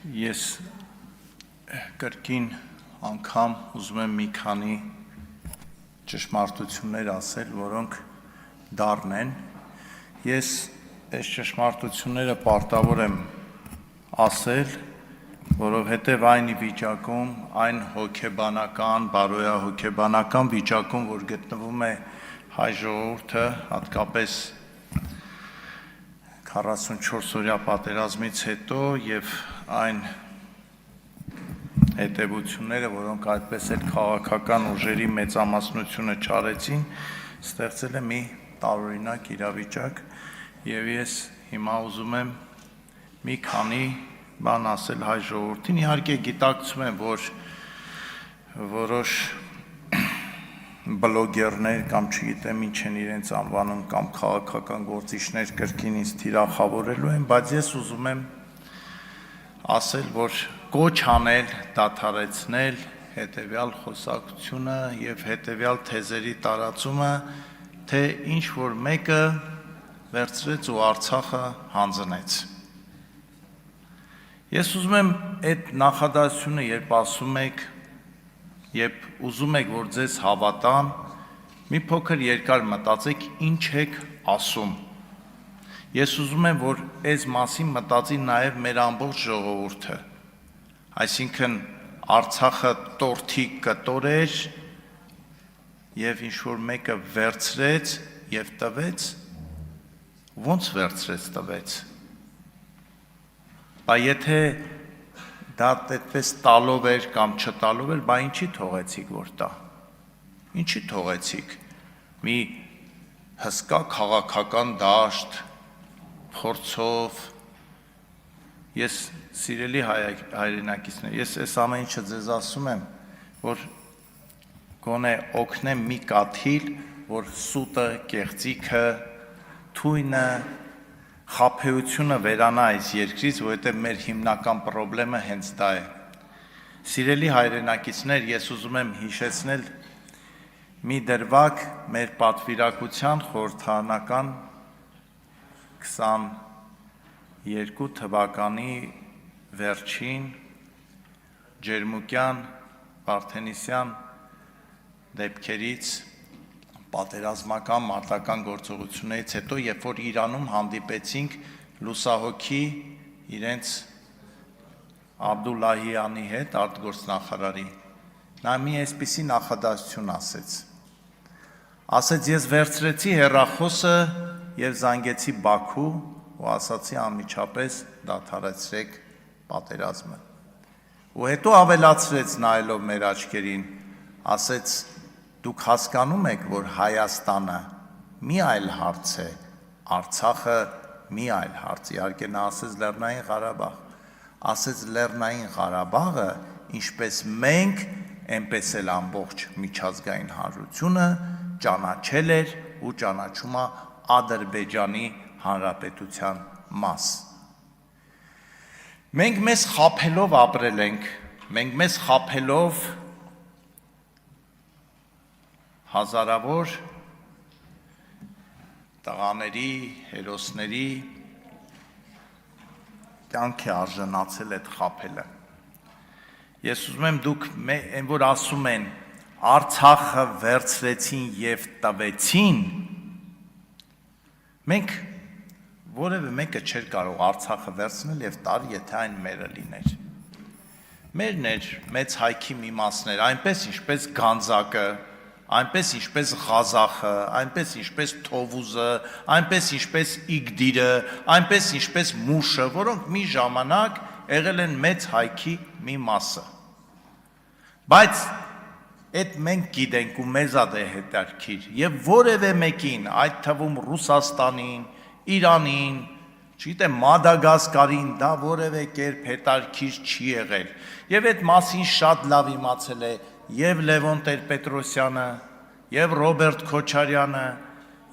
Ես կրկին անգամ ուզում եմ մի քանի ճշմարտություններ ասել, որոնք դառն են։ Ես այս ճշմարտությունները պարտավոր եմ ասել, որովհետև այն վիճակում, այն հոգեբանական, բարոյահոգեբանական վիճակում, որ գտնվում է հայ ժողովուրդը, հատկապես 44-օրյա պատերազմից հետո եւ այն հետևությունները, որոնք այդպես էլ քաղաքական ուժերի մեծամասնությունը չարեցին, ստեղծել է մի տարօրինակ իրավիճակ եւ ես հիմա ուզում եմ մի քանի բան ասել հայ ժողովրդին։ Իհարկե գիտակցում եմ, որ որոշ բլոգերներ կամ չգիտեմ ինչ են իրենց անվանում կամ քաղաքական գործիչներ կրկին ինձ թիրախավորելու են, բայց ես ուզում եմ ասել, որ կոչ անել, դադարեցնել հետևյալ խոսակցությունը եւ հետևյալ թեզերի տարածումը, թե ինչ որ մեկը վերցրեց ու Արցախը հանձնեց։ Ես ուզում եմ այդ նախադասությունը, երբ ասում եք, երբ ուզում եք, որ ձեզ հավատան, մի փոքր երկար մտածեք, ինչ եք ասում։ Ես ուզում եմ, որ այս մասին մտածի նաև մեր ամբողջ ժողովուրդը։ Այսինքն Արցախը տորթի կտոր էր եւ ինչ որ մեկը վերցրեց եւ տվեց, ո՞նց վերցրեց տվեց։ Բայց եթե դա այդպես տալով էր կամ չտալով էր, բա ինչի թողեցիք որ տա։ Ինչի թողեցիք։ Մի հսկա քաղաքական դաշտ փորձով ես սիրելի հայրենակիցներ, ես այս ամեն ինչը ձեզ ասում եմ, որ գոնե օգնեմ մի կաթիլ, որ սուտը, կեղծիքը, թույնը, խաբեությունը վերանա այս երկրից, որովհետև մեր հիմնական խնդրը հենց դա է։ Սիրելի հայրենակիցներ, ես ուզում եմ հիշեցնել մի դրվագ մեր պատվիրակության խորհրդարանական 22 թվականի վերջին ջերմուկյան Վարդենիսյան դեպքերից պատերազմական մարտական գործողություններից հետո, երբ որ Իրանում հանդիպեցինք լուսահոգի իրենց Աբդուլլահյանի հետ, արտգործնախարարի, նա մի այսպիսի նախադասություն ասեց։ Ասեց, ես վերցրեցի հեռախոսը եւ զանգեցի Բաքու ու ասացի անմիջապես դադարեցրեք պատերազմը։ Ու հետո ավելացրեց նայելով մեր աչքերին, ասեց դուք հասկանում եք, որ Հայաստանը մի այլ հարց է, Արցախը մի այլ հարց, իհարկե նա ասեց Լեռնային Ղարաբաղ, ասեց Լեռնային Ղարաբաղը, ինչպես մենք, այնպես էլ ամբողջ միջազգային հանրությունը ճանաչել էր ու ճանաչում է Ադրբեջանի Հանրապետության մաս։ Մենք մեզ խաբելով ապրել ենք, մենք մեզ խաբելով հազարավոր տղաների, հերոսների կյանք է արժանացել այդ խաբելը։ Ես ուզում եմ դուք այն որ ասում են Արցախը վերցրեցին եւ տվեցին, մենք որևէ մեկը չէր կարող Արցախը վերցնել եւ տալ, եթե այն մերը լիներ։ Մերն էր մեծ հայքի մի մասներ, այնպես ինչպես Գանձակը, այնպես ինչպես Ղազախը, այնպես ինչպես Թովուզը, այնպես ինչպես Իգդիրը, այնպես ինչպես Մուշը, որոնք մի ժամանակ եղել են մեծ հայքի մի մասը։ Բայց այդ մենք գիտենք ու մեզ է հետաքրքիր եւ որևէ մեկին, այդ թվում Ռուսաստանին, Իրանին, չգիտեմ Մադագասկարին, դա որևէ կերպ հետաքրքիր չի եղել։ Եվ այդ մասին շատ լավ իմացել է եւ Լևոն Տեր-Պետրոսյանը, եւ Ռոբերտ Քոչարյանը,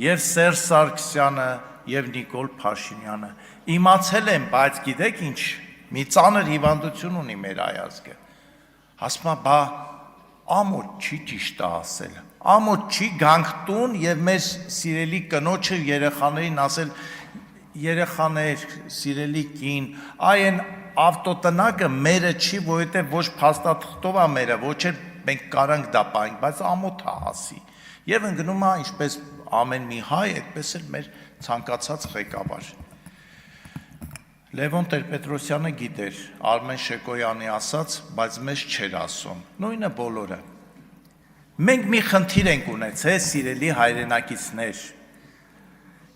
եւ Սերժ Սարգսյանը, եւ Նիկոլ Փաշինյանը։ Իմացել եմ, բայց գիտեք ինչ, մի ծանր հիվանդություն ունի մեր այազգը։ Ասում է, բա ամոթ չի ճիշտ ասել, ամոթ չի գանք տուն եւ մեր սիրելի կնոջը երեխաներին ասել, երեխաներ, սիրելի կին, այ են ավտոտնակը մերը չի, որովհետև ոչ փաստաթղթով է մերը, ոչ էլ մենք կարանք դա պահենք, բայց ամոթ է հասի։ Եվ ընկնում է ինչպես ամեն մի հայ, այդպես էլ մեր ցանկացած ղեկավար։ Լևոն Տեր-Պետրոսյանը գիտեր Արմեն Շեկոյանի ասած, բայց մեզ չէր ասում։ Նույնը բոլորը։ Մենք մի խնդիր ենք ունեցել, սիրելի հայրենակիցներ,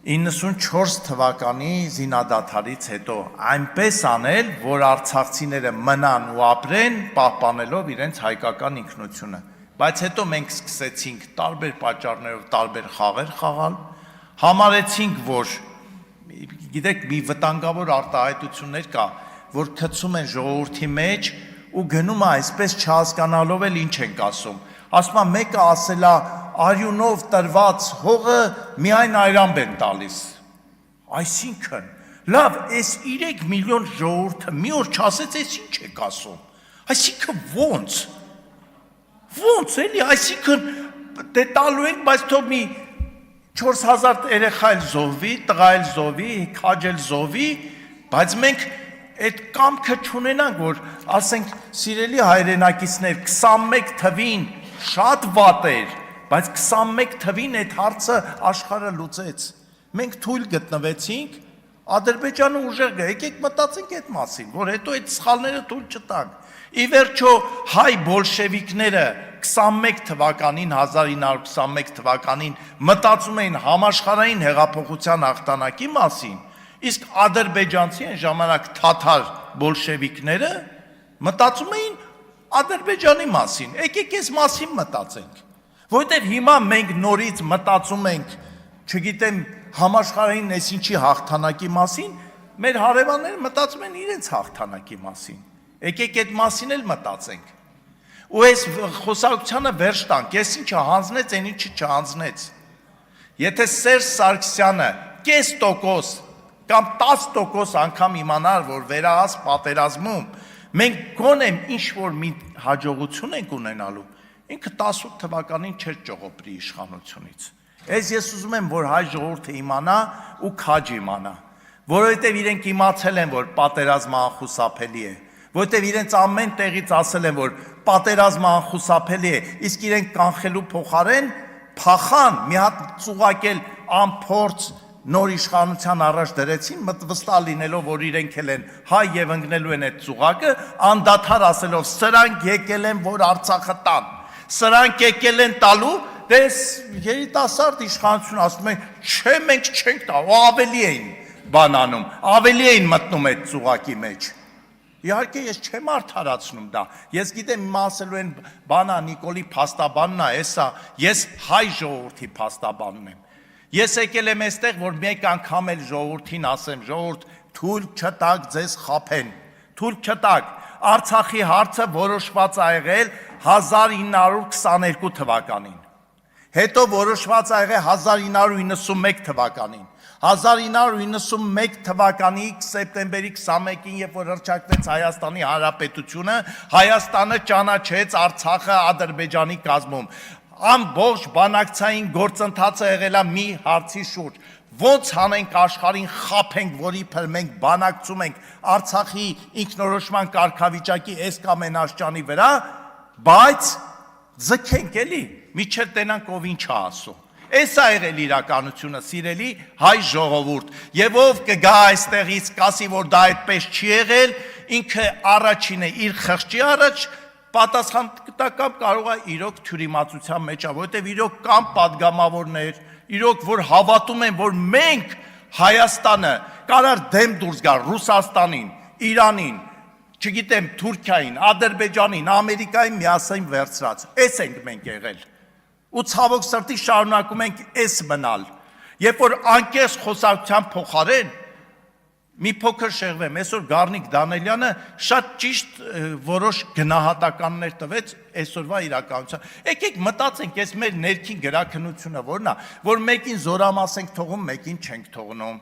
94 թվականի զինադադարից հետո այնպես անել, որ արցախցիները մնան ու ապրեն, պահպանելով իրենց հայկական ինքնությունը։ Բայց հետո մենք սկսեցինք տարբեր պատճառներով տարբեր խաղեր խաղալ, համարեցինք, որ գիտեք, մի վտանգավոր արտահայտություններ կա, որ գցում են ժողովրդի մեջ ու գնում է այսպես չհասկանալով էլ ինչ ենք ասում։ Ասում է մեկը ասել է արյունով տրված հողը միայն Այրամբ են տալիս։ Այսինքն, լավ, այս 3 միլիոն ժողովուրդը մի օր չասեց, այս ինչ եք ասում։ Այսինքն ո՞նց էլի, այսինքն դե տալու ենք, բայց թող մի 4000 երեխա էլ զոհվի, տղա էլ զոհվի, քաջ էլ զոհվի, բայց մենք այդ կամքը չունենանք, որ ասենք սիրելի հայրենակիցներ 21 թվին շատ վատ էր, բայց 21 թվին այդ հարցը աշխարհը լուծեց։ Մենք թույլ գտնվեցինք, Ադրբեջանը ուժեղ գա, եկեք մտածենք այդ մասին, որ հետո այդ սխալները թույլ չտանք։ Ի վերջո հայ բոլշևիկները 21 թվականին 1921 թվականին մտածում էին համաշխարհային հեղափոխության հաղթանակի մասին, իսկ ադրբեջանցի այն ժամանակ թաթար բոլշևիկները մտածում էին Ադրբեջանի մասին։ Եկեք այս մասին մտածենք, որովհետև հիմա մենք նորից մտածում ենք, չգիտեմ, համաշխարհային այսինչի հաղթանակի մասին, մեր հարևանները մտածում են իրենց հաղթանակի մասին։ Եկեք այդ մասին էլ մտածենք։ Ու այս խոսակցությանը վերջ տանք, ես ինչը հանձնեց, այն ինչը չհանձնեց։ Եթե Սերժ Սարգսյանը կես տոկոս կամ 10% անգամ իմանար, որ վերահաս պատերազմում մենք գոնե ինչ-որ մի հաջողություն ենք ունենալու, ինքը 18 թվականին չէր ճողոպրի իշխանությունից։ Ես ուզում եմ, որ հայ ժողովուրդը իմանա ու քաջ իմանա, որովհետև իրենք իմացել են, որ պատերազմը անխուսափելի է, որովհետև իրենց ամեն տեղից ասել են, որ պատերազմը անխուսափելի է, իսկ իրենք կանխելու փոխարեն փախան, մի հատ ծուղակել անփորձ նոր իշխանության առաջ դրեցին, վստահ լինելով, որ իրենք էլ են հայ եւ ընկնելու են այդ ծուղակը, անդադար ասելով, սրանք եկել են, որ Արցախը տան, սրանք եկել են տալու, դες երիտասարդ իշխանություն ասում են, չէ, մենք չենք տա, ու ավելի էին բանանում, ավելի էին մտնում այդ ծուղակի մեջ։ Իհարկե ես չեմ արդարացնում դա, ես գիտեմ իմ ասելու են բանա Նիկոլի փաստաբանն է, էսա, ես հայ ժողովրդի փաստաբանն եմ։ Ես եկել եմ այստեղ, որ մեկ անգամ էլ ժողովրդին ասեմ, ժողովուրդ, թույլ չտաք ձեզ խաբեն, թույլ չտաք։ Արցախի հարցը որոշված ա եղել 1922 թվականին։ Հետո որոշված ա եղել 1991 թվականին։ 1991 թվականի սեպտեմբերի 21-ին, երբ որ հռչակվեց Հայաստանի Հանրապետությունը, Հայաստանը ճանաչեց Արցախը Ադրբեջանի կազմում։ Ամբողջ բանակցային գործընթացը եղել է մի հարցի շուրջ։ Ոնց հանենք աշխարհին խափենք, որի փր մենք բանակցում ենք Արցախի ինքնորոշման կարգավիճակի այս կամ այն աշճանի վրա, բայց ձգենք էլի, միջև տենանք ով ինչ է ասում։ Այս է եղել իրականությունը, սիրելի հայ ժողովուրդ, եւ ով կգա այստեղից կասի, որ դա այդպես չի եղել, ինքը առաջին է իր խղճի առաջ պատասխան տա կամ կարող է իրոք թյուրիմացության մեջ է, որովհետև իրոք կամ падգամավորներ, իրոք որ հավատում են, որ մենք Հայաստանը կարար դեմ դուրս գալ Ռուսաստանին, Իրանին, չգիտեմ, Թուրքիային, Ադրբեջանին, Ամերիկային միասին վերցրած։ Էս ենք մենք եղել։ Ու ցավոք սրտի շարունակում ենք էս մնալ։ Երբ որ անկեղծ խոսակցության փոխարեն մի փոքր շեղվեմ, այսօր Գառնիկ Դանելյանը շատ ճիշտ որոշ գնահատականներ տվեց այսօրվա իրականության։ Եկեք մտածենք, այս մեր ներքին գրաքննությունը որն է, որ մեկին զորամաս ենք թողում, մեկին չենք թողնում։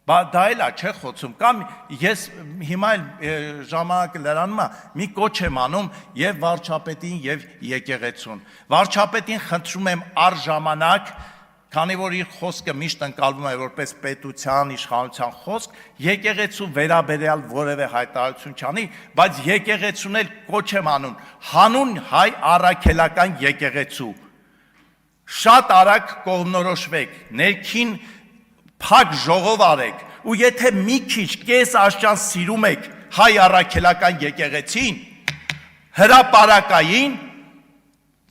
Դա էլ է, չէ խոսում, կամ ես հիմա էլ ժամանակը լրանում է, մի կոչ եմ անում եւ վարչապետին եւ եկեղեցուն։ Վարչապետին խնդրում եմ առժամանակ քանի որ իր խոսքը միշտ ընկալվում է որպես պետության, իշխանության խոսք, եկեղեցու վերաբերյալ որևէ հայտարարություն չանի, բայց եկեղեցուն էլ կոչ եմ անում հանուն հայ առաքելական եկեղեցու։ Շատ արագ կողմնորոշվեք, ներքին փակ ժողով արեք, ու եթե մի քիչ կես աշճան սիրում եք հայ առաքելական եկեղեցին, հրապարակային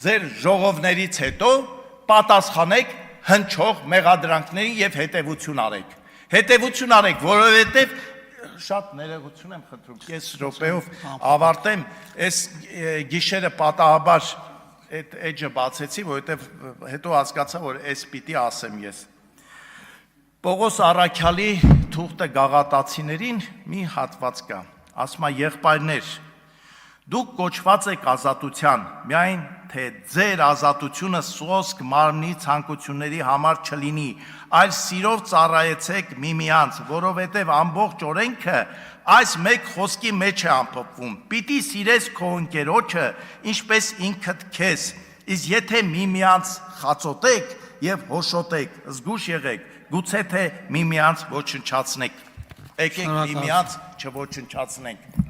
ձեր ժողովներից հետո պատասխանեք հնչող մեղադրանքներին եւ հետեւություն արեք։ Հետեւություն արեք, որովհետեւ շատ ներողություն եմ խնդրում, կես րոպեով ավարտեմ, այս գիշերը պատահաբար այդ էջը բացեցի, որովհետեւ հետո հասկացա, որ այս պիտի ասեմ ես։ Պողոս Առաքյալի թուղթը գաղատացիներին մի հատված կա, ասում է եղբայրներ, դուք կոչված եք ազատության, միայն թե ձեր ազատությունը սոսկ մարմնի ցանկությունների համար չլինի, այլ սիրով ծառայեցեք միմյանց, որովհետև ամբողջ օրենքը այս մեկ խոսքի մեջ է ամփոփվում. պիտի սիրես քո ընկերոջը, ինչպես ինքդ քեզ, իսկ եթե միմյանց խածոտեք եւ հոշոտեք, զգուշ եղեք, գուցե թե միմյանց ոչնչացնեք, եկեք միմյանց չոչնչացնենք։